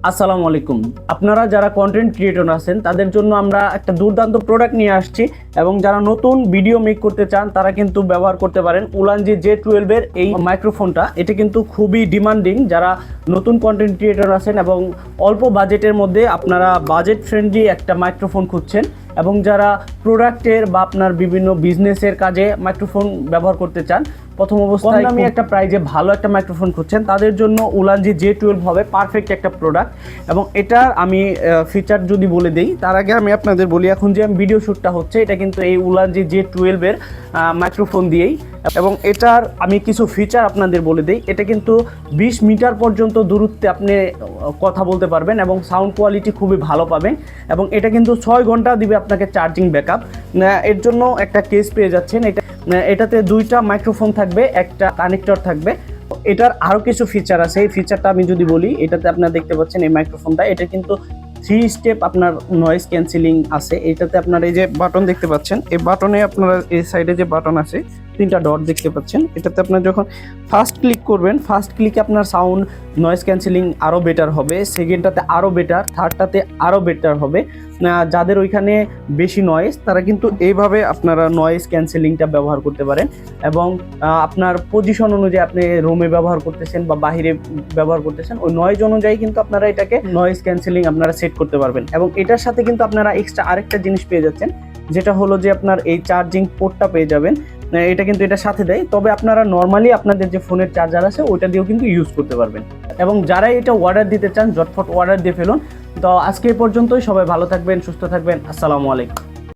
আসসালামু আলাইকুম। আপনারা যারা কন্টেন্ট ক্রিয়েটর আছেন তাদের জন্য আমরা একটা দুর্দান্ত প্রোডাক্ট নিয়ে আসছি এবং যারা নতুন ভিডিও মেক করতে চান তারা কিন্তু ব্যবহার করতে পারেন উলানজি J12 এর এই মাইক্রোফোনটা। এটা কিন্তু খুবই ডিমান্ডিং। যারা নতুন কন্টেন্ট ক্রিয়েটর আছেন এবং অল্প বাজেটের মধ্যে আপনারা বাজেট ফ্রেন্ডলি একটা মাইক্রোফোন খুঁজছেন এবং যারা প্রোডাক্টের বা আপনার বিভিন্ন বিজনেসের কাজে মাইক্রোফোন ব্যবহার করতে চান, প্রথম অবস্থায় আমি একটা প্রাইজে ভালো একটা মাইক্রোফোন খুঁজছেন, তাদের জন্য উলানজি J12 হবে পারফেক্ট একটা প্রোডাক্ট। এবং এটার আমি ফিচার যদি বলে দিই তার আগে আমি আপনাদের বলি, এখন যে আমি ভিডিও শ্যুটটা হচ্ছে এটা কিন্তু এই উলানজি J12 এর মাইক্রোফোন দিয়েই। এবং এটার আমি কিছু ফিচার আপনাদের বলে দিই। এটা কিন্তু 20 মিটার পর্যন্ত দূরত্বে আপনি কথা বলতে পারবেন এবং সাউন্ড কোয়ালিটি খুবই ভালো পাবেন। এবং এটা কিন্তু 6 ঘন্টা দিবে আপনাকে চার্জিং ব্যাকআপ। এর জন্য একটা কেস পেয়ে যাচ্ছেন। এটাতে দুইটা মাইক্রোফোন থাকবে, একটা কানেক্টর থাকবে। এটার আরও কিছু ফিচার আছে। এই ফিচারটা আমি যদি বলি, এটাতে আপনারা দেখতে পাচ্ছেন এই মাইক্রোফোনটা, এটা কিন্তু 3 স্টেপ আপনার নয়েজ ক্যান্সেলিং আছে। এটাতে আপনার এই যে বাটন দেখতে পাচ্ছেন, এই বাটনে আপনারা এই সাইডে যে বাটন আছে 3টা ডট দেখতে পাচ্ছেন, এটাতে আপনার যখন ফার্স্ট ক্লিক করবেন, ফার্স্ট ক্লিকে আপনার সাউন্ড নয়েজ ক্যান্সেলিং আরও বেটার হবে, সেকেন্ডটাতে আরও বেটার, থার্ডটাতে আরও বেটার হবে। যাদের ওইখানে বেশি নয়েজ তারা কিন্তু এইভাবে আপনারা নয়েজ ক্যান্সেলিংটা ব্যবহার করতে পারেন। এবং আপনার পজিশন অনুযায়ী আপনি রুমে ব্যবহার করতেছেন বা বাহিরে ব্যবহার করতেছেন, ওই নয়েজ অনুযায়ী কিন্তু আপনারা এটাকে নয়েজ ক্যান্সেলিং আপনারা সেট করতে পারবেন। এবং এটার সাথে কিন্তু আপনারা এক্সট্রা আরেকটা জিনিস পেয়ে যাচ্ছেন, যেটা হলো যে আপনার এই চার্জিং পোর্টটা পেয়ে যাবেন। এটা কিন্তু এটার সাথে দেয়, তবে আপনারা নর্মালি আপনাদের যে ফোনের চার্জার আছে ওইটা দিয়েও কিন্তু ইউজ করতে পারবেন। এবং যারা এটা অর্ডার দিতে চান ঝটফট অর্ডার দিয়ে ফেলুন। তো আজকে এই পর্যন্তই। সবাই ভালো থাকবেন, সুস্থ থাকবেন। আসসালামু আলাইকুম।